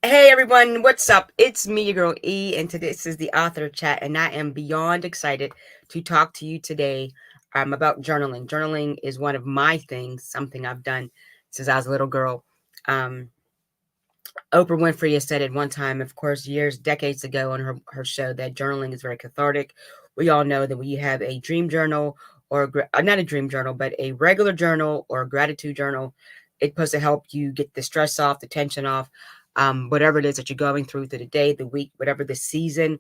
Hey everyone, what's up? It's me, your girl E, and today this is the author chat, and I am beyond excited to talk to you today about journaling. Journaling is one of my things, something I've done since I was a little girl. Um, Oprah Winfrey has said at one time, of course, years, decades ago on her show, that journaling is very cathartic. We all know that when you have a dream journal not a dream journal, but a regular journal or a gratitude journal, it's supposed to help you get the stress off, the tension off, whatever it is that you're going through the day, the week, whatever the season.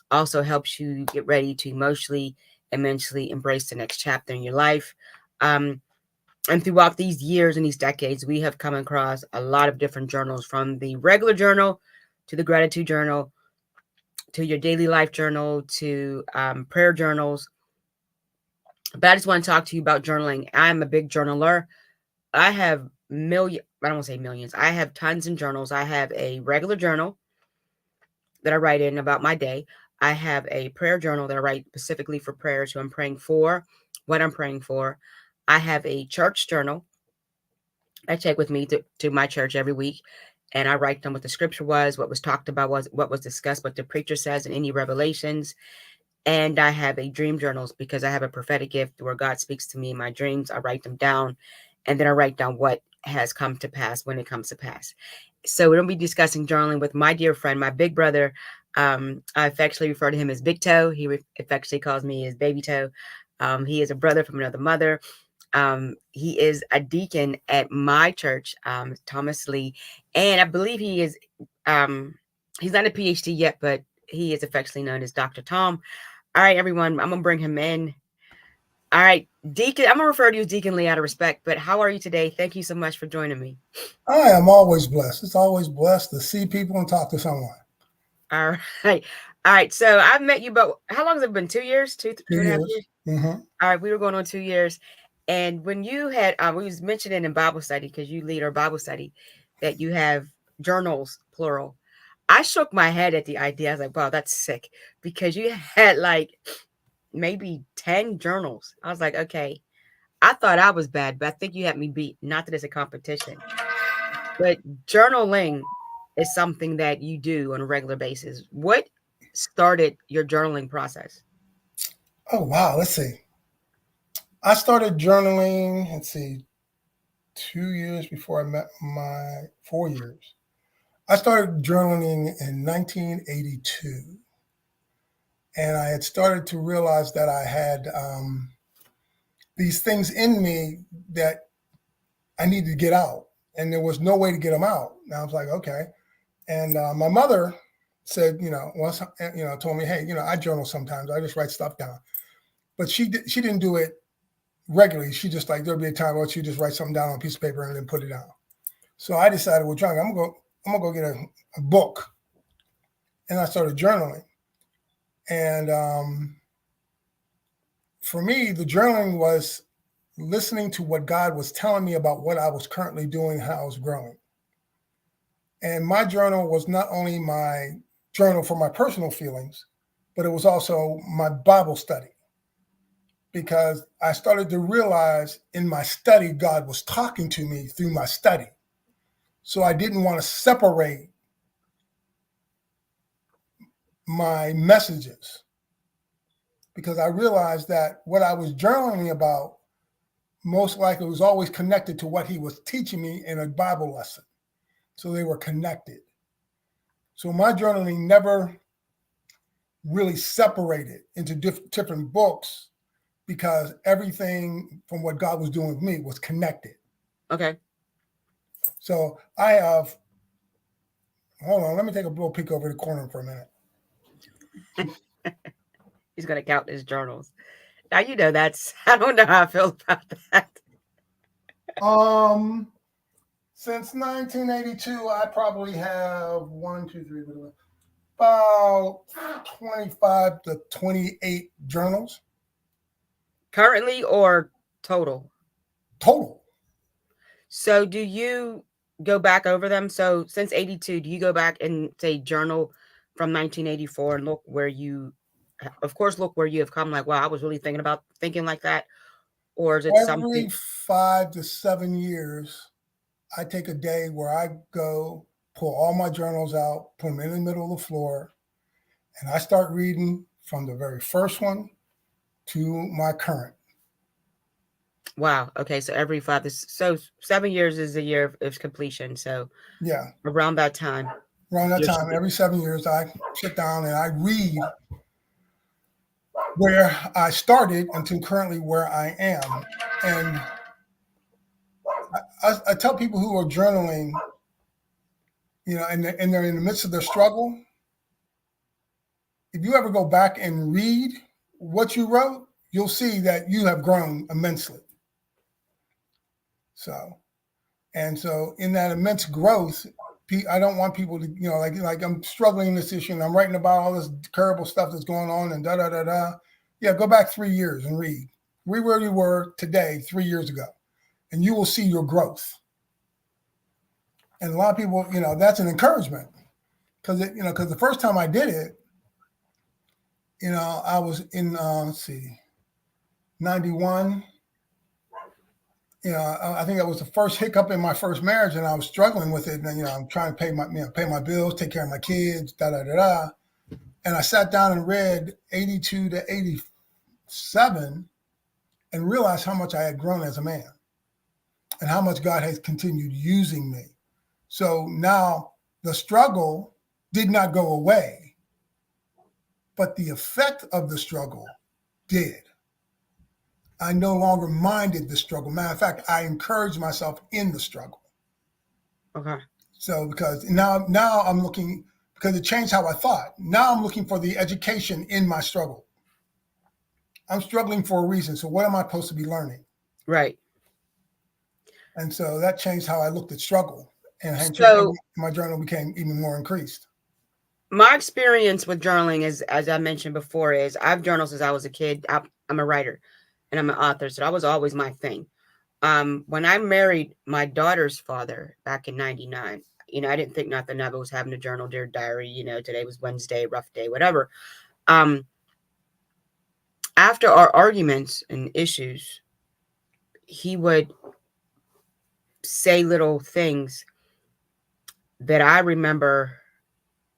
Also helps you get ready to emotionally and mentally embrace the next chapter in your life. Um, and throughout these years and these decades, we have come across a lot of different journals, from the regular journal to the gratitude journal to your daily life journal to prayer journals. But I just want to talk to you about journaling. I'm a big journaler. I have I don't want to say millions. I have tons of journals. I have a regular journal that I write in about my day. I have a prayer journal that I write specifically for prayers, who I'm praying for, what I'm praying for. I have a church journal I take with me to my church every week, and I write down what the scripture was, what was talked about, was what was discussed, what the preacher says, and any revelations. And I have a dream journals because I have a prophetic gift where God speaks to me in my dreams. I write them down, and then I write down what has come to pass when it comes to pass. So we're gonna be discussing journaling with my dear friend, my big brother. I affectionately refer to him as Big Toe. He affectionately calls me his Baby Toe. He is a brother from another mother. He is a deacon at my church, Thomas Lee, and I believe um, he's not a PhD yet, but he is affectionately known as Dr. Tom. All right, everyone, I'm gonna bring him in. All right, Deacon, I'm gonna refer to you as Deacon Lee out of respect, but how are you today? Thank you so much for joining me. I am always blessed. It's always blessed to see people and talk to someone. All right, all right. So I've met you, but how long has it been? 2 years, Two two and a half years. years. Mm-hmm. All right, we were going on 2 years, and when you had, we was mentioning in Bible study, because you lead our Bible study, that you have journals plural. I shook my head at the idea. I was like, "Wow, that's sick," because you had like maybe 10 journals. I was like, "Okay." I thought I was bad, but I think you had me beat. Not that it's a competition, but journaling is something that you do on a regular basis. What started your journaling process? Oh wow. Let's see. I started journaling. Let's see, 2 years before I met my 4 years. I started journaling in 1982, and I had started to realize that I had these things in me that I needed to get out, and there was no way to get them out. And I was like, okay. And my mother said, told me, hey, I journal sometimes. I just write stuff down. But she didn't do it regularly. She just like there'll be a time where she just write something down on a piece of paper and then put it down. So I decided, well, John, I'm gonna go get a book, and I started journaling. And for me, the journaling was listening to what God was telling me about what I was currently doing, how I was growing. And my journal was not only my journal for my personal feelings, but it was also my Bible study, because I started to realize in my study, God was talking to me through my study. So I didn't want to separate my messages, because I realized that what I was journaling about most likely was always connected to what he was teaching me in a Bible lesson. So they were connected. So my journaling never really separated into different books, because everything from what God was doing with me was connected. Okay. So I have, hold on, let me take a little peek over the corner for a minute. He's gonna count his journals. Now you know that's I don't know how I feel about that. Um, since 1982, I probably have one, two, three, about 25 to 28 journals Currently or total? total. So do you go back over them? So since 82, do you go back and say journal from 1984 and look where you of course look where you have come, like, wow, I was really thinking about thinking like that? Or is it something? Every 5 to 7 years, I take a day where I go pull all my journals out, put them in the middle of the floor, and I start reading from the very first one to my current. Wow. Okay. So every 5 so 7 years is a year of completion. So Yeah. around that time. Around that time, every 7 years, I sit down and I read where I started until currently where I am. And I tell people who are journaling, and they're in the midst of their struggle, if you ever go back and read what you wrote, you'll see that you have grown immensely. So in that immense growth, I don't want people to, like I'm struggling in this issue and I'm writing about all this terrible stuff that's going on and da da da da. Yeah, go back 3 years and read where you were today 3 years ago, and you will see your growth. And a lot of people, that's an encouragement because the first time I did it, I was in 91. I think that was the first hiccup in my first marriage, and I was struggling with it. And I'm trying to pay my bills, take care of my kids, da da da da. And I sat down and read 82 to 87, and realized how much I had grown as a man, and how much God has continued using me. So now the struggle did not go away, but the effect of the struggle did. I no longer minded the struggle. Matter of fact, I encouraged myself in the struggle. Okay. So because now I'm looking, because it changed how I thought. Now I'm looking for the education in my struggle. I'm struggling for a reason. So what am I supposed to be learning? Right. And so that changed how I looked at struggle. And my journal became even more increased. My experience with journaling is, as I mentioned before, is I've journaled since I was a kid. I'm a writer and I'm an author, so that was always my thing. When I married my daughter's father back in 99, I didn't think nothing of it, was having a journal, dear diary, today was Wednesday, rough day, whatever. After our arguments and issues, he would say little things that I remember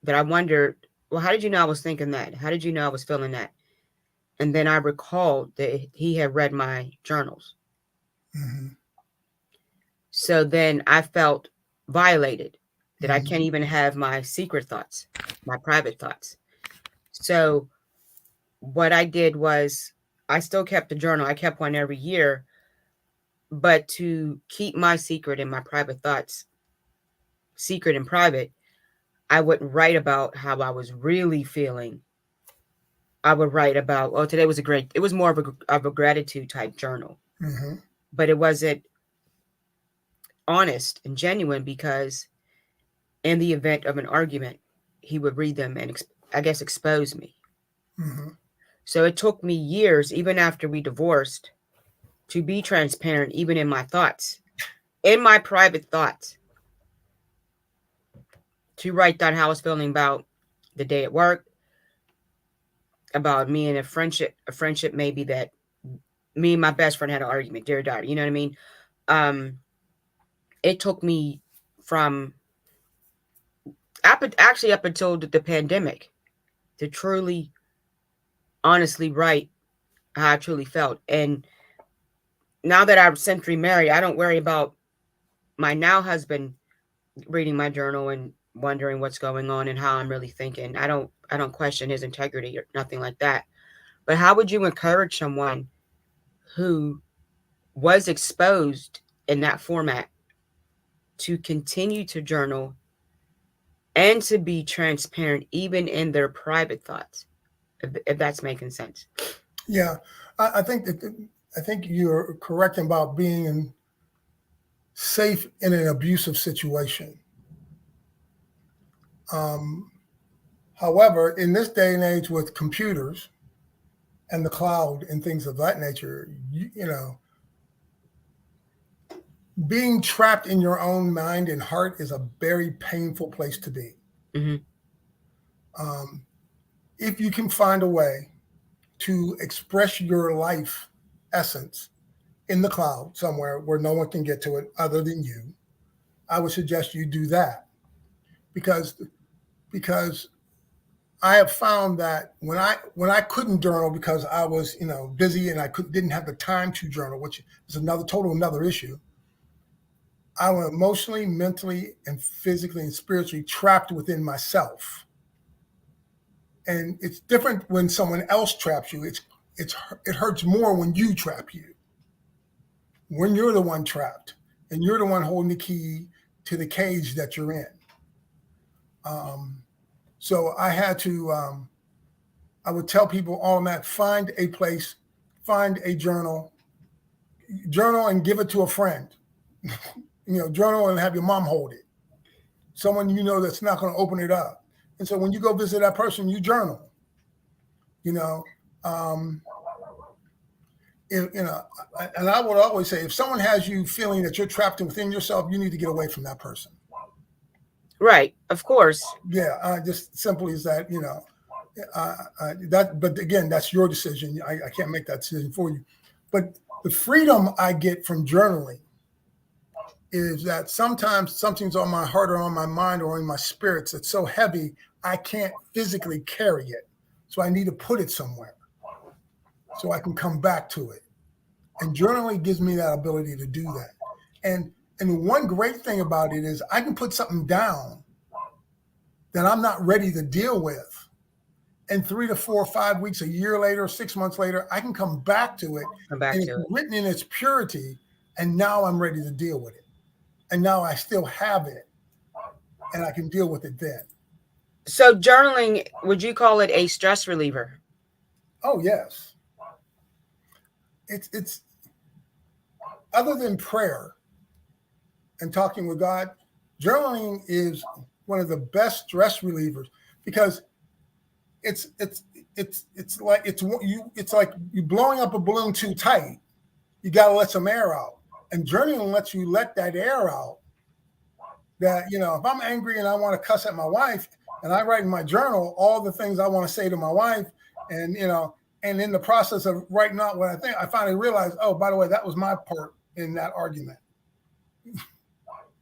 that I wondered, well, how did you know I was thinking that? How did you know I was feeling that? And then I recalled that he had read my journals. Mm-hmm. So then I felt violated, that I can't even have my secret thoughts, my private thoughts. So what I did was I still kept the journal. I kept one every year, but to keep my secret and my private thoughts secret and private, I wouldn't write about how I was really feeling. I would write about, oh, today was it was more of a gratitude type journal. Mm-hmm. But it wasn't honest and genuine, because in the event of an argument, he would read them and I guess expose me. Mm-hmm. So it took me years, even after we divorced, to be transparent, even in my thoughts, in my private thoughts, to write down how I was feeling about the day at work, about me and a friendship maybe that me and my best friend had an argument, dear daughter, you know what I mean? It took me from up until the pandemic to truly, honestly write how I truly felt. And now that I'm century married, I don't worry about my now husband reading my journal and wondering what's going on and how I'm really thinking. I don't question his integrity or nothing like that. But how would you encourage someone who was exposed in that format to continue to journal and to be transparent even in their private thoughts, if that's making sense? Yeah, I think you're correct about being safe in an abusive situation. However, in this day and age with computers and the cloud and things of that nature, being trapped in your own mind and heart is a very painful place to be. Mm-hmm. If you can find a way to express your life essence in the cloud somewhere where no one can get to it other than you, I would suggest you do that. because because I have found that when I couldn't journal because I was busy and didn't have the time to journal, which is another issue. I was emotionally, mentally, and physically and spiritually trapped within myself. And it's different when someone else traps you. It hurts more when you trap you. When you're the one trapped and you're the one holding the key to the cage that you're in. So I had to. I would tell people all that: find a place, find a journal, and give it to a friend. Journal and have your mom hold it. Someone that's not going to open it up. And so when you go visit that person, you journal. Um, and I would always say, if someone has you feeling that you're trapped within yourself, you need to get away from that person. Right, of course. Yeah, just simply as that. That. But again, that's your decision. I can't make that decision for you. But the freedom I get from journaling is that sometimes something's on my heart or on my mind or in my spirits that's so heavy I can't physically carry it. So I need to put it somewhere so I can come back to it. And journaling gives me that ability to do that. And one great thing about it is I can put something down that I'm not ready to deal with. And 3 to 4 or 5 weeks, a year later, 6 months later, I can come back to it. It's written in its purity. And now I'm ready to deal with it. And now I still have it. And I can deal with it then. So journaling, would you call it a stress reliever? Oh, yes. It's other than prayer and talking with God, journaling is one of the best stress relievers because it's like you blowing up a balloon too tight. You got to let some air out, and journaling lets you let that air out. That if I'm angry and I want to cuss at my wife, and I write in my journal all the things I want to say to my wife, and and in the process of writing out what I think, I finally realized, oh, by the way, that was my part in that argument.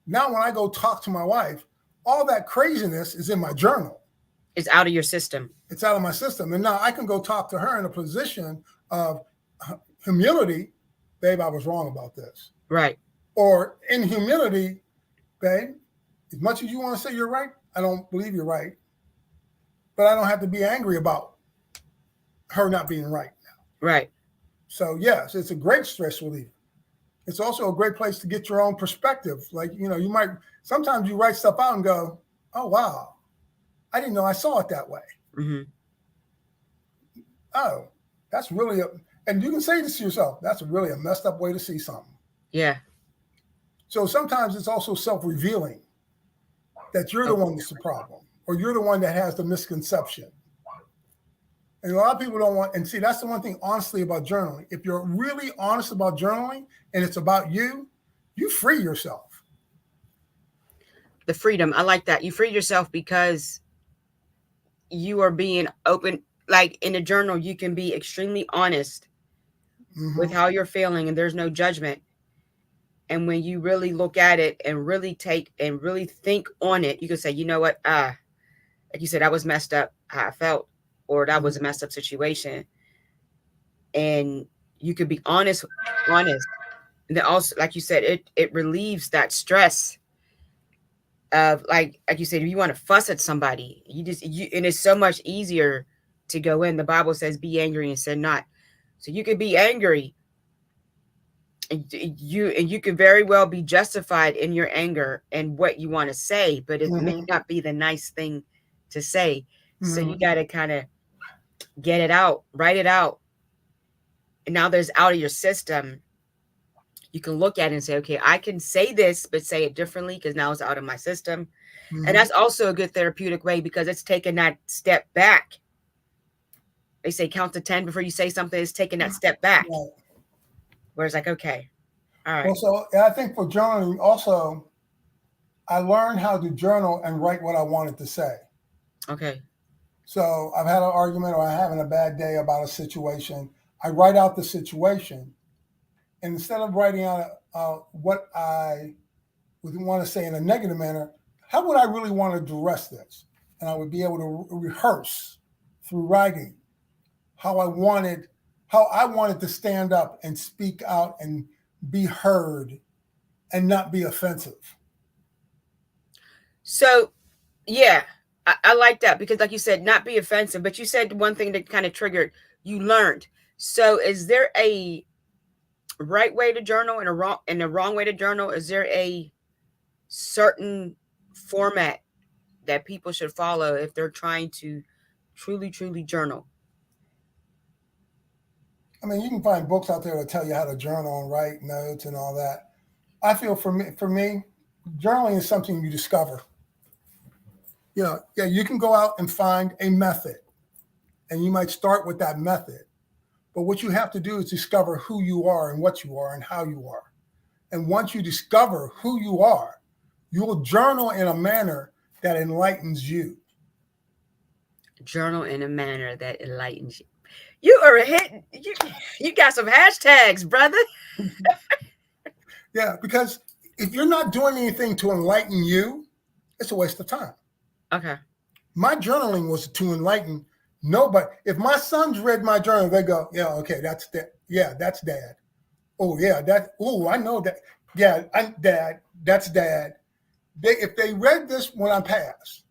Now, when I go talk to my wife, all that craziness is in my journal. It's out of your system. It's out of my system. And now I can go talk to her in a position of humility. Babe, I was wrong about this. Right. Or in humility, babe, as much as you want to say you're right, I don't believe you're right. But I don't have to be angry about her not being right now. Right. So, yes, it's a great stress reliever. It's also a great place to get your own perspective. Like, you might, sometimes you write stuff out and go, oh, wow, I didn't know I saw it that way. Mm-hmm. Oh, that's really, and you can say this to yourself, that's really a messed up way to see something. Yeah. So sometimes it's also self-revealing that you're the one that's the problem, or you're the one that has the misconception. And a lot of people don't want, and see, that's the one thing, honestly, about journaling. If you're really honest about journaling and it's about you, you free yourself. The freedom. I like that. You free yourself because you are being open. Like in a journal, you can be extremely honest with how you're feeling, and there's no judgment. And when you really look at it and really take and really think on it, you can say, you know what? Like you said, I was messed up how I felt, or that was a messed up situation. And you could be honest. And then also, like you said, it relieves that stress of like you said, if you want to fuss at somebody, and it's so much easier to go in. The Bible says, be angry and sin not. So you could be angry. And you can very well be justified in your anger and what you want to say, but it may not be the nice thing to say. So you got to kind of get it out, write it out. And now there's out of your system. You can look at it and say, okay, I can say this, but say it differently because now it's out of my system. And that's also a good therapeutic way because it's taking that step back. They say count to 10 before you say something. It's taking that step back. Right. Where it's like, okay, all right. Well, so I think for journaling also, I learned how to journal and write what I wanted to say. Okay. So I've had an argument or I'm having a bad day about a situation. I write out the situation. And instead of writing out what I would want to say in a negative manner, how would I really want to address this? And I would be able to rehearse through writing how I wanted to stand up and speak out and be heard and not be offensive. So, yeah, I like that because, like you said, not be offensive. But you said one thing that kind of triggered. You learned. So, is there a right way to journal and a wrong way to journal? Is there a certain format that people should follow if they're trying to truly journal? I mean, you can find books out there that tell you how to journal and write notes and all that. I feel for me, journaling is something you discover. Yeah, you can go out and find a method, and you might start with that method. But what you have to do is discover who you are and what you are and how you are. And once you discover who you are, you will journal in a manner that enlightens you. Journal in a manner that enlightens you. You are hitting. You got some hashtags, brother. Yeah, because if you're not doing anything to enlighten you, it's a waste of time. Okay. My journaling was to enlighten nobody. If my sons read my journal, they go, "Yeah, okay, that's that. Yeah, that's dad. Oh, yeah, I know that. Yeah, I'm dad. That's dad." If they read this when I pass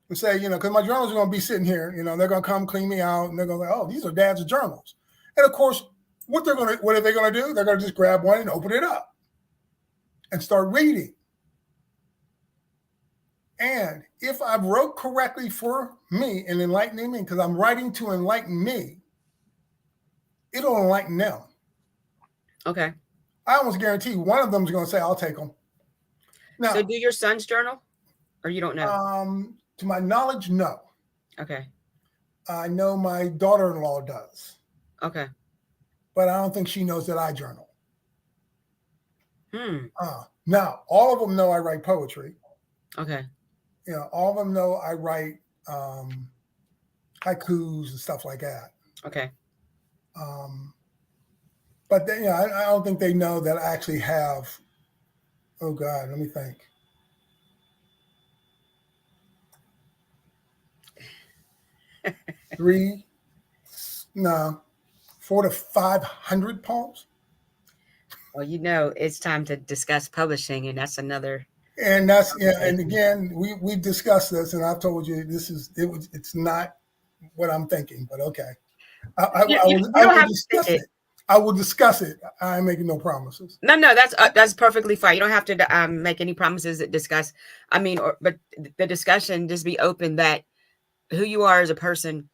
and say, because my journals are going to be sitting here, they're going to come clean me out, and they're going to say, "Oh, these are dad's journals." And of course, what are they going to do? They're going to just grab one and open it up and start reading. And if I wrote correctly for me and enlightening me, because I'm writing to enlighten me, it'll enlighten them. Okay. I almost guarantee one of them is going to say, "I'll take them." Now, so do your sons journal, or you don't know? To my knowledge, no. Okay. I know my daughter-in-law does. Okay. But I don't think she knows that I journal. Hmm. Now, all of them know I write poetry. Okay. All of them know I write haikus and stuff like that. Okay. But I don't think they know that I actually have. Oh God, let me think. 400 to 500 poems. Well, it's time to discuss publishing, and that's another. And and again, we've discussed this, and I've told you it's not what I'm thinking, but okay. I will discuss it. I will discuss it. I'm making no promises. No, that's perfectly fine. You don't have to make any promises that discuss. But the discussion just be open that who you are as a person.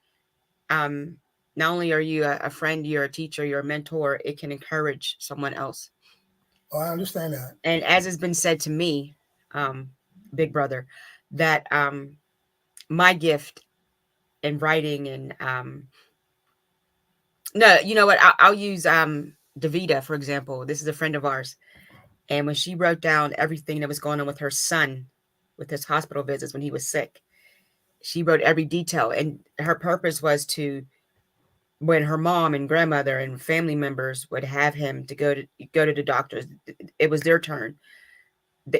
Not only are you a friend, you're a teacher, you're a mentor. It can encourage someone else. Oh, I understand that. And as has been said to me, Big Brother, that my gift in writing and no, you know what? I'll use Davida, for example. This is a friend of ours. And when she wrote down everything that was going on with her son, with his hospital visits when he was sick, she wrote every detail. And her purpose was to, when her mom and grandmother and family members would have him to go to the doctors, it was their turn.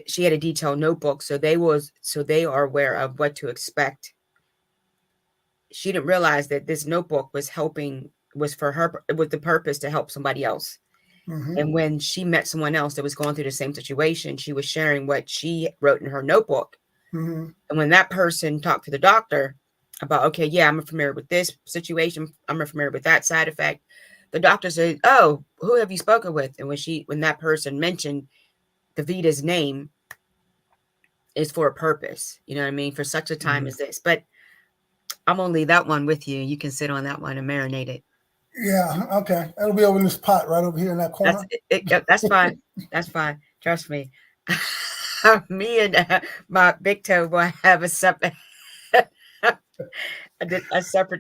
She had a detailed notebook, so they are aware of what to expect. She didn't realize that this notebook was for her, with the purpose to help somebody else. Mm-hmm. And when she met someone else that was going through the same situation, she was sharing what she wrote in her notebook. Mm-hmm. And when that person talked to the doctor about, okay, yeah, I'm familiar with this situation, I'm familiar with that side effect, the doctor said, "Oh, who have you spoken with?" And when that person mentioned Davida's name, is for a purpose, you know what I mean, for such a time as this. But I'm gonna leave that one with you. You can sit on that one and marinate it. Yeah, okay. It'll be over in this pot right over here in that corner. That's fine. That's fine. Trust me. Me and my big toe will have a separate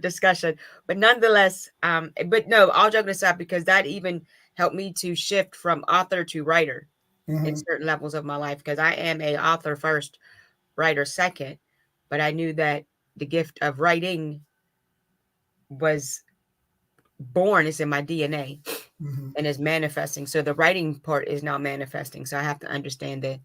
discussion. But nonetheless, but no, all joking aside, because that even helped me to shift from author to writer in certain levels of my life, because I am a author first, writer second. But I knew that the gift of writing was born, it's in my DNA, and is manifesting. So the writing part is now manifesting. So I have to understand that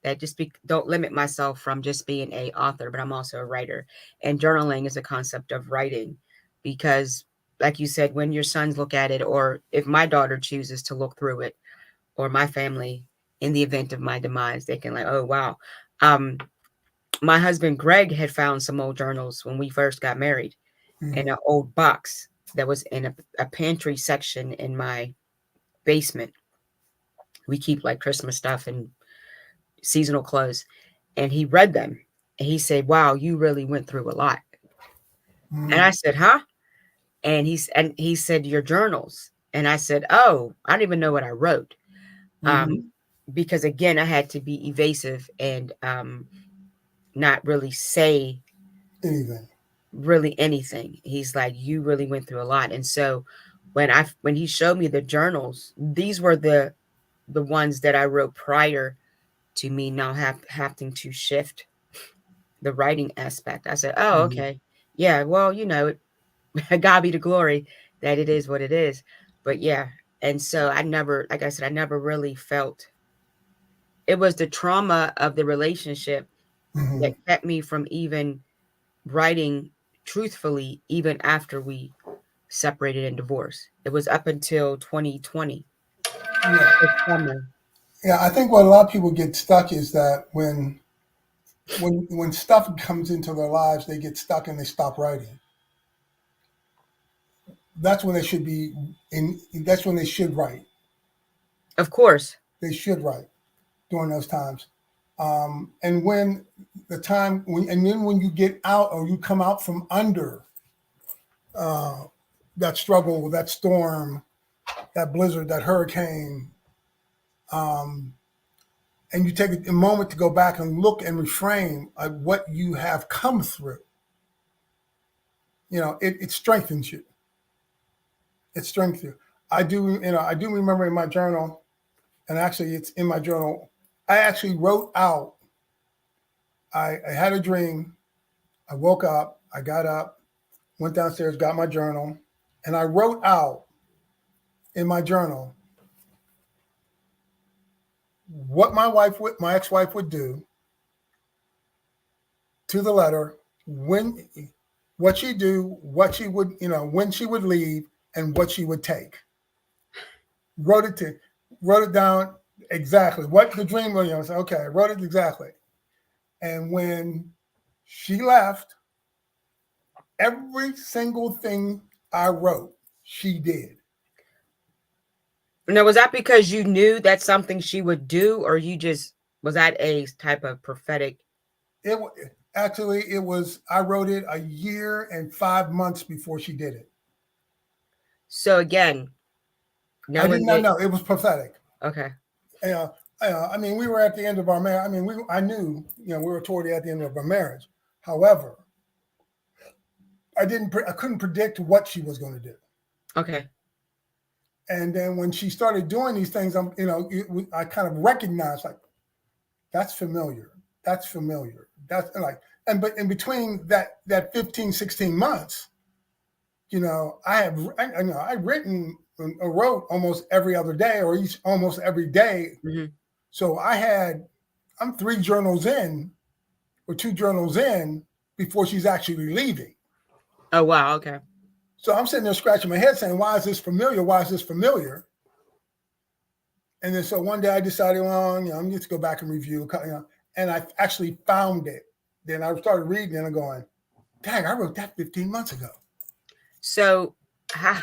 that don't limit myself from just being a author, but I'm also a writer. And journaling is a concept of writing because, like you said, when your sons look at it, or if my daughter chooses to look through it, or my family, in the event of my demise, they can like, oh wow. My husband Greg had found some old journals when we first got married in an old box that was in a pantry section in my basement. We keep like Christmas stuff and seasonal clothes. And he read them and he said, wow, you really went through a lot. And I said, huh? And he said, your journals. And I said, oh, I don't even know what I wrote. Because again, I had to be evasive and not really say anything. He's like, you really went through a lot. And so when he showed me the journals, these were the ones that I wrote prior to me now having to shift the writing aspect. I said, oh, okay. Yeah, well, God be the glory that it is what it is. But yeah. And so I never, like I said, I never really felt it was the trauma of the relationship that kept me from even writing truthfully, even after we separated and divorced. It was up until 2020. Yeah, I think what a lot of people get stuck is that when stuff comes into their lives, they get stuck and they stop writing. That's when they should be that's when they should write. Of course. They should write during those times. And when the time and then when you get out or you come out from under that struggle, that storm, that blizzard, that hurricane, and you take a moment to go back and look and reframe at what you have come through, it strengthens you. It strengthens you. I do remember in my journal, and actually it's in my journal, I actually wrote out, I had a dream, I woke up, I got up, went downstairs, got my journal, and I wrote out in my journal what my ex-wife would do to the letter, what she'd do, what she would, when she would leave, and what she would take. Wrote it down exactly what the dream was. I said, okay, I wrote it exactly. And when she left, every single thing I wrote, she did. Now, was that because you knew that's something she would do, or was that a type of prophetic? It was, I wrote it a year and 5 months before she did it. So again, I did not know. It was prophetic. Okay. I mean, we were at the end of our marriage. I mean, I knew, we were toward at the end of our marriage. However, I couldn't predict what she was going to do. Okay. And then when she started doing these things, I kind of recognized, like, that's familiar. That's familiar. That's like, but in between that 15, 16 months, I wrote almost every other day or almost every day. Mm-hmm. So I'm 3 journals in or 2 journals in before she's actually leaving. Oh, wow. Okay. So I'm sitting there scratching my head saying, why is this familiar? Why is this familiar? And then so one day I decided, well, I'm just go back and review, and I actually found it. Then I started reading and I'm going, dang, I wrote that 15 months ago. So how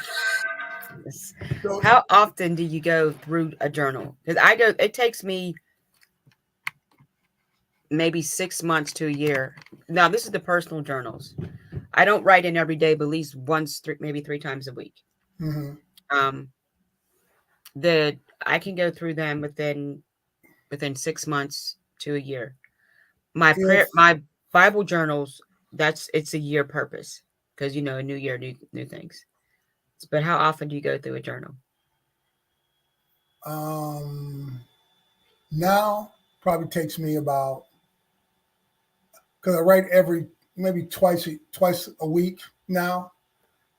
often do you go through a journal? Because it takes me maybe 6 months to a year. Now, this is the personal journals. I don't write in every day, but at least once, maybe 3 times a week. Mm-hmm. I can go through them within 6 months to a year. My Bible journals, it's a year purpose because a new year, new things. But how often do you go through a journal? Now probably takes me about, because I write maybe twice a week now.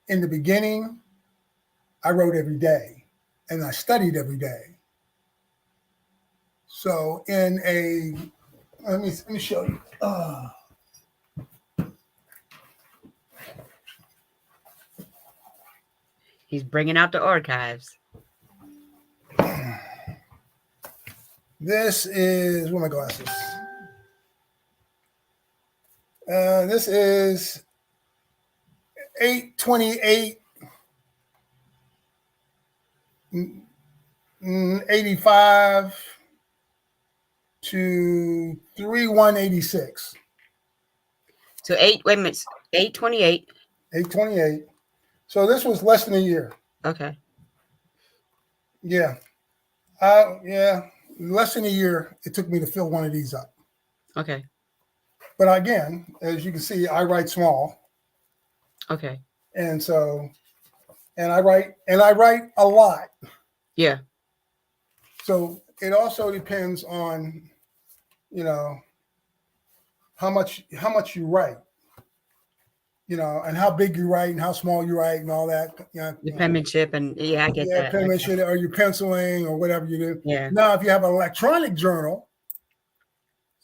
In the beginning, I wrote every day and I studied every day. So in a let me show you. He's bringing out the archives. This is, where are my glasses? This is 8/28 85 to 3/1/86. So wait a minute, 8/28. 8/28. So this was less than a year. Okay. Yeah. Yeah. Less than a year it took me to fill one of these up. Okay. But again, as you can see, I write small. Okay. And so, and I write a lot. Yeah. So it also depends on, how much you write, and how big you write and how small you write and all that. The penmanship, and yeah, I get that. Penmanship, or you're penciling or whatever you do. Yeah. Now, if you have an electronic journal,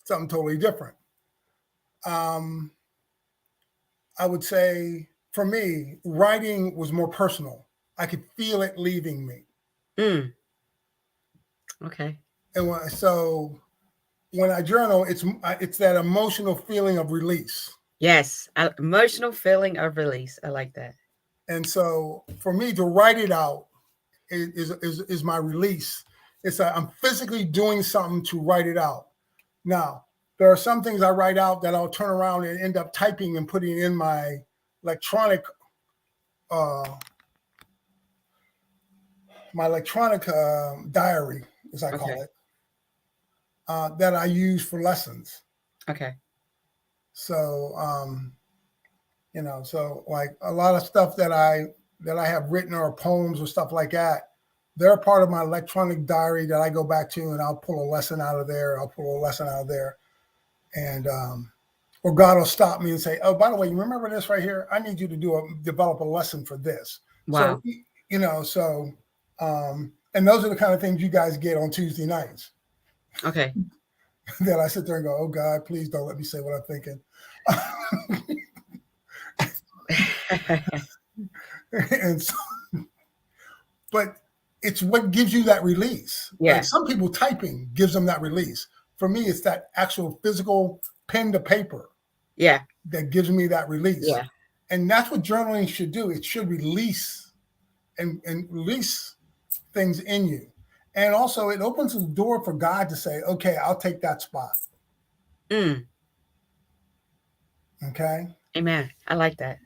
something totally different. I would say for me, writing was more personal. I could feel it leaving me. Okay. And so when I journal, it's that emotional feeling of release. Yes, emotional feeling of release. I like that. And so for me to write it out is my release. It's like I'm physically doing something to write it out. Now, there are some things I write out that I'll turn around and end up typing and putting in my electronic diary, as I call it, that I use for lessons. Okay. So, so like a lot of stuff that I have written, or poems or stuff like that, they're part of my electronic diary that I go back to, and I'll pull a lesson out of there. And, or God will stop me and say, "Oh, by the way, you remember this right here? I need you to develop a lesson for this." Wow. So, and those are the kind of things you guys get on Tuesday nights. Okay. That I sit there and go, "Oh God, please don't let me say what I'm thinking." And so, but it's what gives you that release. Yeah. Like some people, typing gives them that release. For me, it's that actual physical pen to paper. Yeah. That gives me that release. Yeah. And that's what journaling should do. It should release and release things in you. And also it opens the door for God to say, "Okay, I'll take that spot." Okay. Amen. I like that.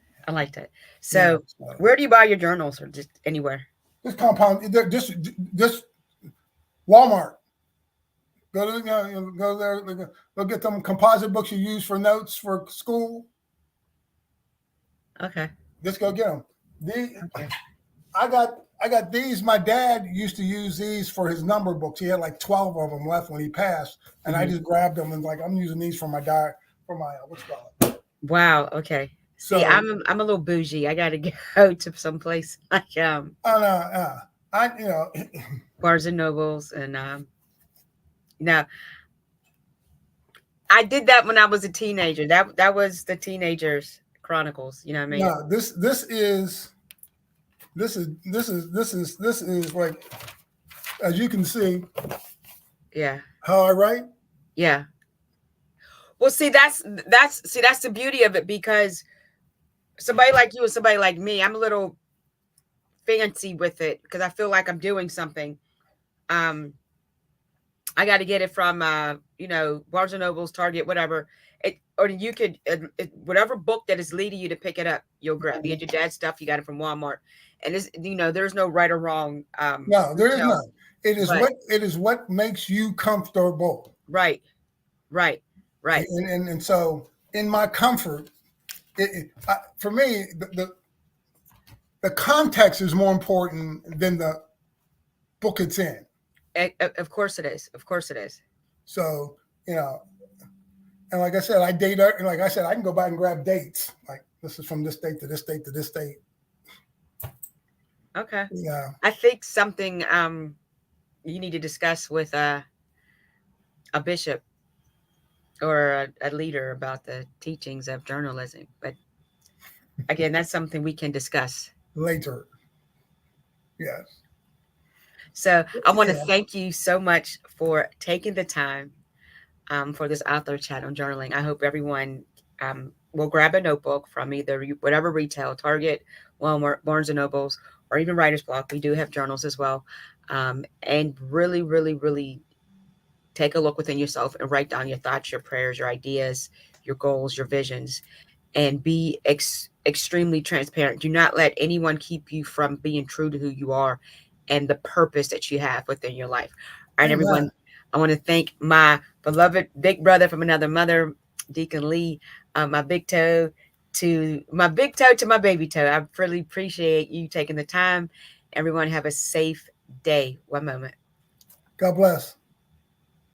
So where do you buy your journals, or just anywhere? Just compound, just Walmart. Go there, go get them composite books you use for notes for school. Okay. Just go get them. I got these. My dad used to use these for his number books. He had like 12 of them left when he passed, and I just grabbed them and like, I'm using these for my diary, for my what's it called. Wow. Okay. See, so, I'm a little bougie. I got to go to some place like Barnes and Nobles, and I did that when I was a teenager. That was the Teenagers Chronicles. You know what I mean? No, this is like, as you can see. Yeah. How I write. Yeah. Well, see, that's the beauty of it, because somebody like you and somebody like me, I'm a little fancy with it because I feel like I'm doing something. I got to get it from Barnes and Nobles, Target, whatever. Or you could whatever book that is leading you to pick it up, you'll grab. You get your dad's stuff, you got it from Walmart, and it's, there's no right or wrong. No, there is none. It is what makes you comfortable. Right. And so in my comfort, for me, the context is more important than the book it's in. Of course it is. So, and like I said, I date, and like I said, I can go back and grab dates. Like, this is from this date to this date to this date. Okay. Yeah. I think something you need to discuss with a bishop. or a leader about the teachings of journalism. But again, that's something we can discuss. Later. Yes. So I want to Yeah. thank you so much for taking the time for this author chat on journaling. I hope everyone will grab a notebook from either whatever retail, Target, Walmart, Barnes and Nobles, or even Writer's Block. We do have journals as well. And really, really, really take a look within yourself and write down your thoughts, your prayers, your ideas, your goals, your visions, and be extremely transparent. Do not let anyone keep you from being true to who you are and the purpose that you have within your life. All right, Amen. everyone. I want to thank my beloved big brother from another mother, Deacon Lee, my big toe to my baby toe. I really appreciate you taking the time. Everyone have a safe day. One moment. God bless.